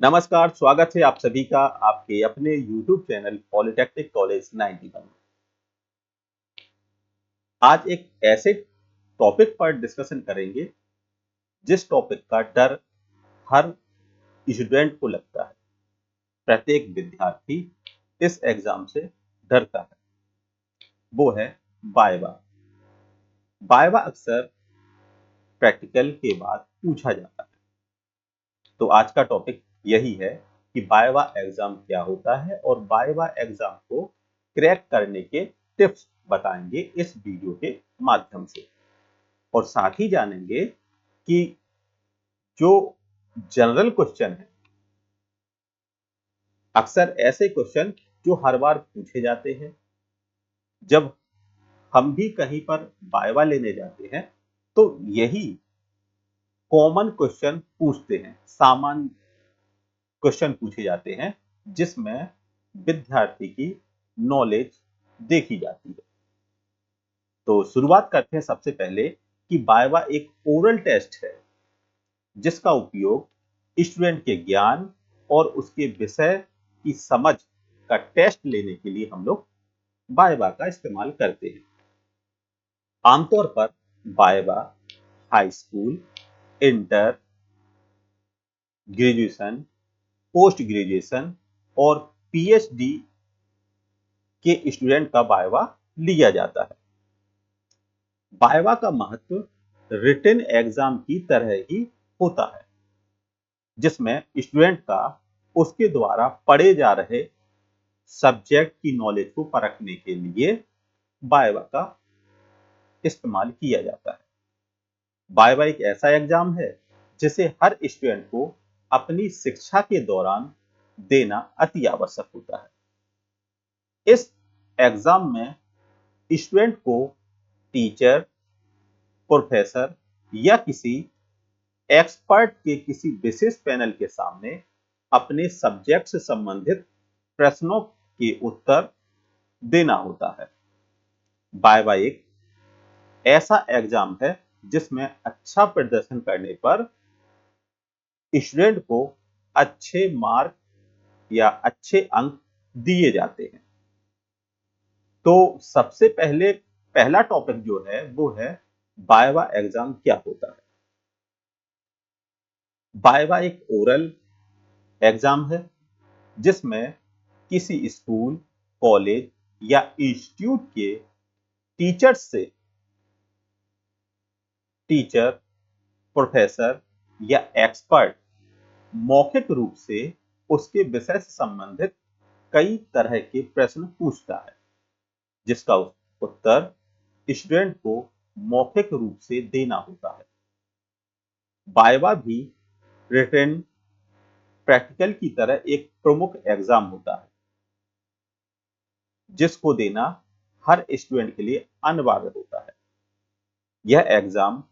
नमस्कार, स्वागत है आप सभी का आपके अपने YouTube चैनल पॉलिटेक्निक कॉलेज 91 में। आज एक ऐसे टॉपिक पर डिस्कशन करेंगे जिस टॉपिक का डर हर स्टूडेंट को लगता है। प्रत्येक विद्यार्थी इस एग्जाम से डरता है। वो है वाइवा। वाइवा अक्सर प्रैक्टिकल के बाद पूछा जाता है। तो आज का टॉपिक यही है कि वाइवा एग्जाम क्या होता है और वाइवा एग्जाम को क्रैक करने के टिप्स बताएंगे इस वीडियो के माध्यम से। और साथ ही जानेंगे कि जो जनरल क्वेश्चन है, अक्सर ऐसे क्वेश्चन जो हर बार पूछे जाते हैं, जब हम भी कहीं पर वाइवा लेने जाते हैं तो यही कॉमन क्वेश्चन पूछते हैं, सामान्य क्वेश्चन पूछे जाते हैं जिसमें विद्यार्थी की नॉलेज देखी जाती है। तो शुरुआत करते हैं सबसे पहले कि वाइवा एक ओरल टेस्ट है जिसका उपयोग स्टूडेंट के ज्ञान और उसके विषय की समझ का टेस्ट लेने के लिए हम लोग वाइवा का इस्तेमाल करते हैं। आमतौर पर viva high school, inter, graduation, post graduation और पीएचडी के स्टूडेंट का वाइवा लिया जाता है। वाइवा का महत्व रिटन एग्जाम की तरह ही होता है, जिसमें स्टूडेंट का उसके द्वारा पढ़े जा रहे सब्जेक्ट की नॉलेज को परखने के लिए वाइवा का इस्तेमाल किया जाता है। वाइवा एक ऐसा एग्जाम है जिसे हर स्टूडेंट को अपनी शिक्षा के दौरान देना अति आवश्यक होता है। इस एग्जाम में स्टूडेंट को टीचर, प्रोफेसर या किसी एक्सपर्ट के किसी विशेष पैनल के सामने अपने सब्जेक्ट से संबंधित प्रश्नों के उत्तर देना होता है। वाइवा एक ऐसा एग्जाम है जिसमें अच्छा प्रदर्शन करने पर स्टूडेंट को अच्छे मार्क या अच्छे अंक दिए जाते हैं। तो सबसे पहले पहला टॉपिक जो है वो है वाइवा एग्जाम क्या होता है। वाइवा एक ओरल एग्जाम है जिसमें किसी स्कूल, कॉलेज या इंस्टीट्यूट के टीचर, प्रोफेसर या एक्सपर्ट मौखिक रूप से उसके विषय से संबंधित कई तरह के प्रश्न पूछता है, जिसका उत्तर स्टूडेंट को मौखिक रूप से देना होता है। वाइवा भी रिटन प्रैक्टिकल की तरह एक प्रमुख एग्जाम होता है जिसको देना हर स्टूडेंट के लिए अनिवार्य होता है। यह एग्जाम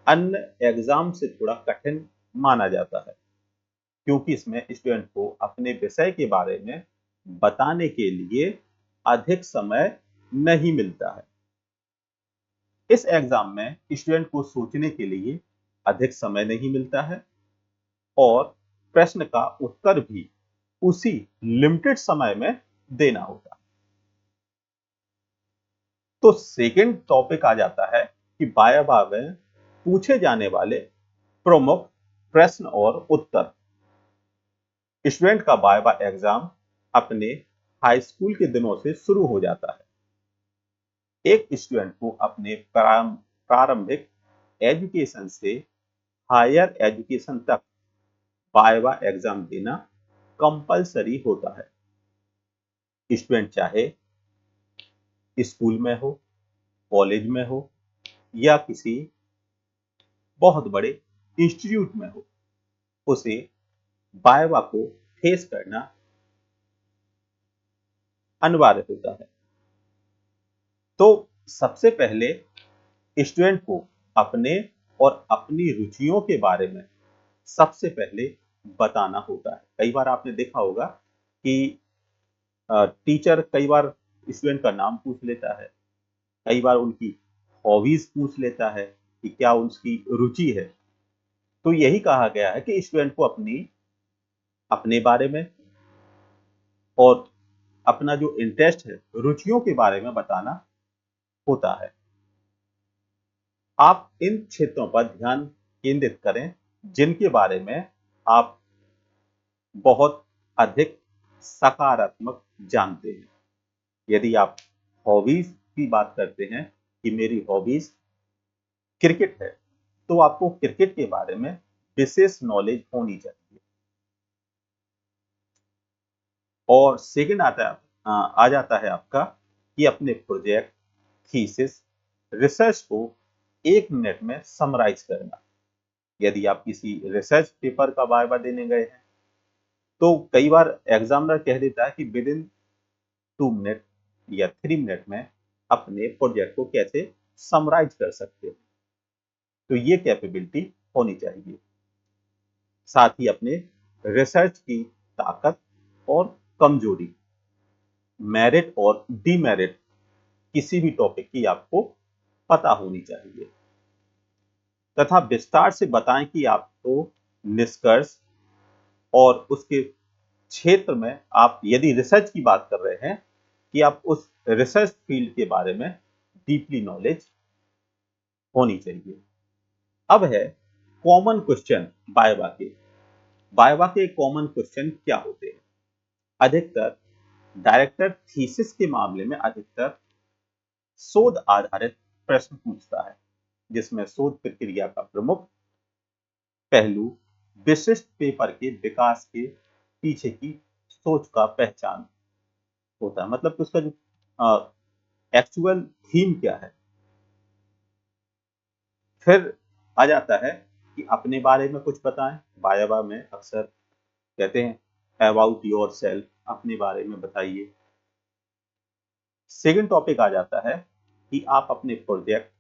अन्य एग्जाम से थोड़ा कठिन माना जाता है क्योंकि इसमें स्टूडेंट को अपने विषय के बारे में बताने के लिए अधिक समय नहीं मिलता है। इस एग्जाम में स्टूडेंट को सोचने के लिए अधिक समय नहीं मिलता है और प्रश्न का उत्तर भी उसी लिमिटेड समय में देना होता है। तो सेकंड टॉपिक आ जाता है कि वाइवा में पूछे जाने वाले प्रमुख प्रश्न और उत्तर। स्टूडेंट का वाइवा एग्जाम अपने हाई स्कूल के दिनों से शुरू हो जाता है। एक स्टूडेंट को अपने प्रारंभिक एजुकेशन से हायर एजुकेशन तक वाइवा एग्जाम देना कंपलसरी होता है। स्टूडेंट चाहे स्कूल में हो, कॉलेज में हो या किसी बहुत बड़े इंस्टीट्यूट में हो, उसे वाइवा को फेस करना अनिवार्य होता है। तो सबसे पहले स्टूडेंट को अपने और अपनी रुचियों के बारे में सबसे पहले बताना होता है। कई बार आपने देखा होगा कि टीचर कई बार स्टूडेंट का नाम पूछ लेता है, कई बार उनकी हॉबीज पूछ लेता है कि क्या उसकी रुचि है। तो यही कहा गया है कि स्टूडेंट को अपनी अपने बारे में और अपना जो इंटरेस्ट है, रुचियों के बारे में बताना होता है। आप इन क्षेत्रों पर ध्यान केंद्रित करें जिनके बारे में आप बहुत अधिक सकारात्मक जानते हैं। यदि आप हॉबीज की बात करते हैं कि मेरी हॉबीज क्रिकेट है, तो आपको क्रिकेट के बारे में विशेष नॉलेज होनी चाहिए। और सेकंड आ जाता है आपका कि अपने प्रोजेक्ट, थीसिस, रिसर्च को 1 मिनट में समराइज करना। यदि आप किसी रिसर्च पेपर का वाइवा देने गए हैं, तो कई बार एग्जामिनर कह देता है कि विद इन 2 मिनट या 3 मिनट में अपने प्रोजेक्ट को कैसे समराइज कर सकते हैं। तो ये कैपेबिलिटी होनी चाहिए। साथ ही अपने रिसर्च की ताकत और कमजोरी, मेरिट और डीमेरिट किसी भी टॉपिक की आपको पता होनी चाहिए तथा विस्तार से बताएं कि आपको निष्कर्ष और उसके क्षेत्र में आप यदि रिसर्च की बात कर रहे हैं कि आप उस रिसर्च फील्ड के बारे में डीपली नॉलेज होनी चाहिए। अब है कॉमन क्वेश्चन वाइवा के। वाइवा के कॉमन क्वेश्चन क्या होते हैं? अधिकतर डायरेक्टर थीसिस के मामले में अधिकतर शोध आधारित प्रश्न पूछता है, जिसमें शोध प्रक्रिया का प्रमुख पहलू विशिष्ट पेपर के विकास के पीछे की सोच का पहचान होता है। मतलब कि उसका जो एक्चुअल थीम क्या है। फिर आ जाता है कि अपने बारे में कुछ बताएं। वाइवा में अक्सर कहते हैं अबाउट योर सेल्फ, अपने बारे में बताइए। सेकंड टॉपिक आ जाता है कि आप अपने प्रोजेक्ट,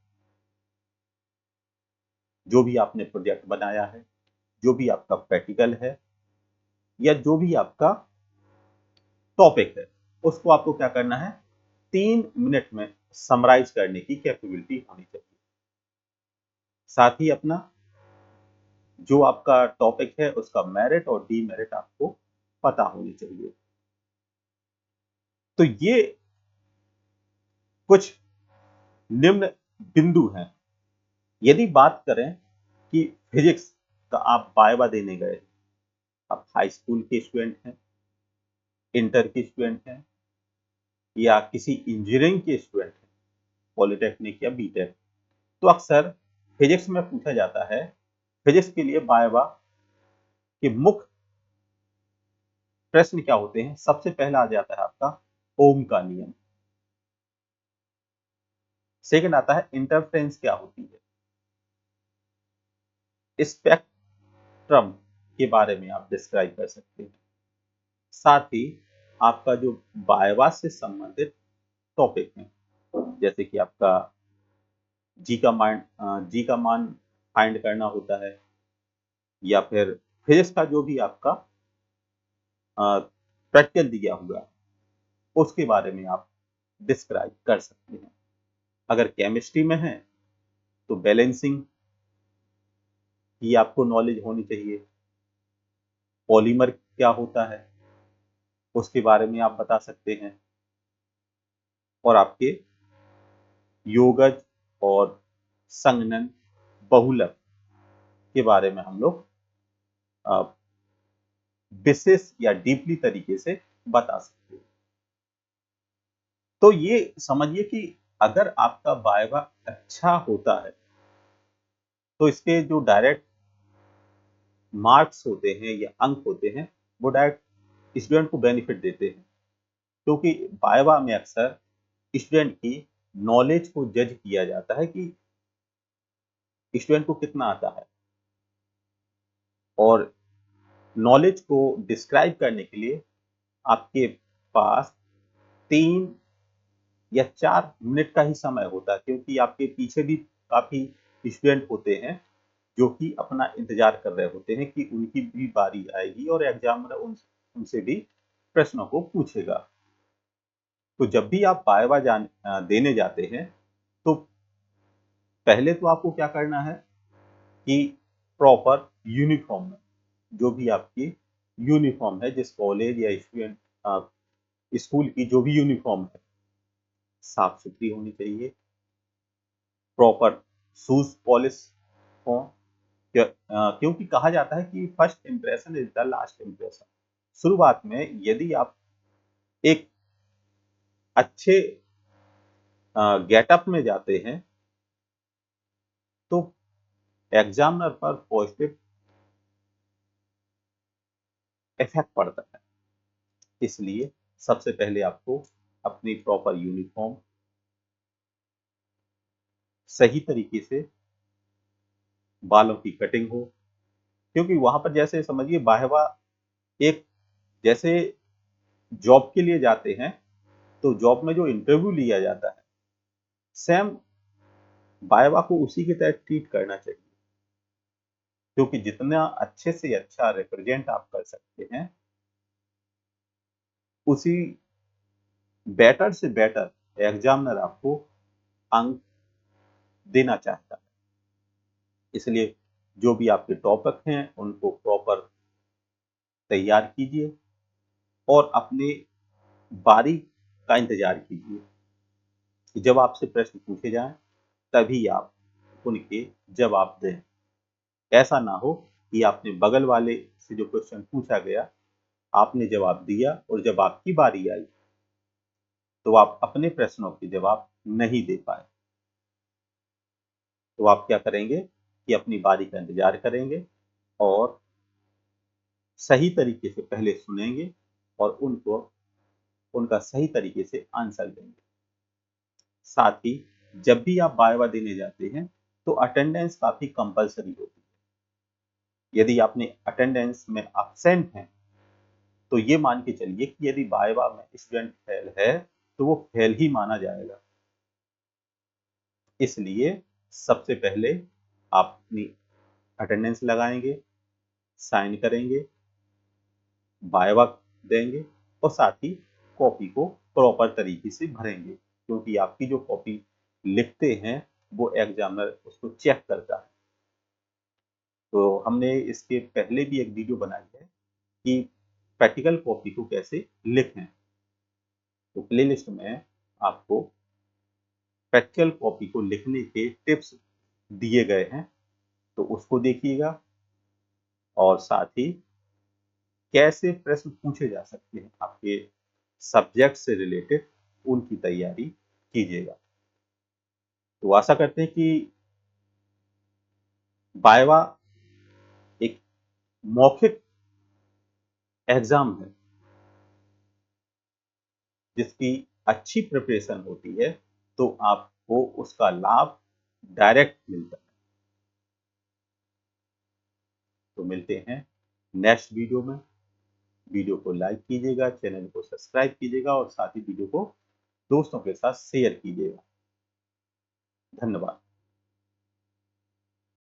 जो भी आपने प्रोजेक्ट बनाया है, जो भी आपका प्रैक्टिकल है या जो भी आपका टॉपिक है, उसको आपको क्या करना है, 3 मिनट में समराइज करने की कैपेबिलिटी होनी चाहिए। साथ ही अपना जो आपका टॉपिक है उसका मेरिट और डीमेरिट आपको पता होनी चाहिए। तो ये कुछ निम्न बिंदु हैं। यदि बात करें कि फिजिक्स का आप वाइवा देने गए, आप हाई स्कूल के स्टूडेंट हैं, इंटर के स्टूडेंट हैं या किसी इंजीनियरिंग के स्टूडेंट हैं, पॉलिटेक्निक या बीटेक, तो अक्सर फिजिक्स में पूछा जाता है। फिजिक्स के लिए वाइवा के मुख्य प्रश्न क्या होते हैं? सबसे पहला आ जाता है आपका ओम का नियम। सेकंड आता है इंटरफेरेंस क्या होती है। स्पेक्ट्रम के बारे में आप डिस्क्राइब कर सकते हैं। साथ ही आपका जो वाइवा से संबंधित टॉपिक है, जैसे कि आपका जी का मान फाइंड करना होता है, या फिर फिजिक्स का जो भी आपका प्रैक्टिकल दिया हुआ उसके बारे में आप डिस्क्राइब कर सकते हैं। अगर केमिस्ट्री में है तो बैलेंसिंग की आपको नॉलेज होनी चाहिए। पॉलीमर क्या होता है उसके बारे में आप बता सकते हैं। और आपके योगज और संघनन बहुलक के बारे में हम लोग विशेष या डीपली तरीके से बता सकते हैं। तो ये समझिए कि अगर आपका वाइवा अच्छा होता है तो इसके जो डायरेक्ट मार्क्स होते हैं या अंक होते हैं वो डायरेक्ट स्टूडेंट को बेनिफिट देते हैं, क्योंकि वाइवा में अक्सर स्टूडेंट की नॉलेज को जज किया जाता है कि स्टूडेंट को कितना आता है। और नॉलेज को डिस्क्राइब करने के लिए आपके पास 3 या 4 मिनट का ही समय होता है, क्योंकि आपके पीछे भी काफी स्टूडेंट होते हैं जो कि अपना इंतजार कर रहे होते हैं कि उनकी भी बारी आएगी और एग्जामिनर उनसे भी प्रश्नों को पूछेगा। तो जब भी आप वाइवा देने जाते हैं तो पहले तो आपको क्या करना है कि प्रॉपर यूनिफॉर्म में जो भी आपकी यूनिफॉर्म है, जिस कॉलेज या स्टूडेंट स्कूल की जो भी यूनिफॉर्म है, साफ सुथरी होनी चाहिए, प्रॉपर शूज पॉलिश हो। क्योंकि कहा जाता है कि first impression is the last impression. शुरुआत में यदि आप एक अच्छे गेटअप में जाते हैं तो एग्जामिनर पर पॉजिटिव इफेक्ट पड़ता है। इसलिए सबसे पहले आपको अपनी प्रॉपर यूनिफॉर्म सही तरीके से, बालों की कटिंग हो, क्योंकि वहां पर जैसे समझिए वाहवा एक, जैसे जॉब के लिए जाते हैं तो जॉब में जो इंटरव्यू लिया जाता है, सेम वाहवा को उसी की तरह ट्रीट करना चाहिए। क्योंकि जितना अच्छे से अच्छा रिप्रेजेंट आप कर सकते हैं, उसी बेटर से बेटर एग्जामिनर आपको अंक देना चाहता है। इसलिए जो भी आपके टॉपिक हैं उनको प्रॉपर तैयार कीजिए और अपने बारी का इंतजार कीजिए कि जब आपसे प्रश्न पूछे जाएं तभी आप उनके जवाब दें। ऐसा ना हो कि आपने बगल वाले से जो क्वेश्चन पूछा गया, आपने जवाब दिया और जब आपकी बारी आई तो आप अपने प्रश्नों के जवाब नहीं दे पाए। तो आप क्या करेंगे कि अपनी बारी का इंतजार करेंगे और सही तरीके से पहले सुनेंगे और उनको उनका सही तरीके से आंसर देंगे। साथ ही जब भी आप वाइवा देने जाते हैं तो अटेंडेंस काफी कंपलसरी होती है। यदि आपने अटेंडेंस में एब्सेंट हैं तो ये मान के चलिए कि यदि वाइवा में स्टूडेंट फेल है तो वो फेल ही माना जाएगा। इसलिए सबसे पहले आप अपनी अटेंडेंस लगाएंगे, साइन करेंगे, वाइवा देंगे और साथ ही कॉपी को प्रॉपर तरीके से भरेंगे, क्योंकि आपकी जो कॉपी लिखते हैं वो एग्जामिनर उसको चेक करता है। तो हमने इसके पहले भी एक वीडियो बनाई है कि प्रैक्टिकल कॉपी को कैसे लिखें। तो प्लेलिस्ट में आपको प्रैक्टिकल कॉपी को लिखने के टिप्स दिए गए हैं, तो उसको देखिएगा और साथ ही कैसे प्रश्न पूछे जा सकते हैं आपके सब्जेक्ट से रिलेटेड, उनकी तैयारी कीजिएगा। तो आशा करते हैं कि वाइवा एक मौखिक एग्जाम है जिसकी अच्छी प्रिपरेशन होती है तो आपको उसका लाभ डायरेक्ट मिलता है। तो मिलते हैं नेक्स्ट वीडियो में। वीडियो को लाइक कीजिएगा, चैनल को सब्सक्राइब कीजिएगा और साथ ही वीडियो को दोस्तों के साथ शेयर कीजिएगा। धन्यवाद।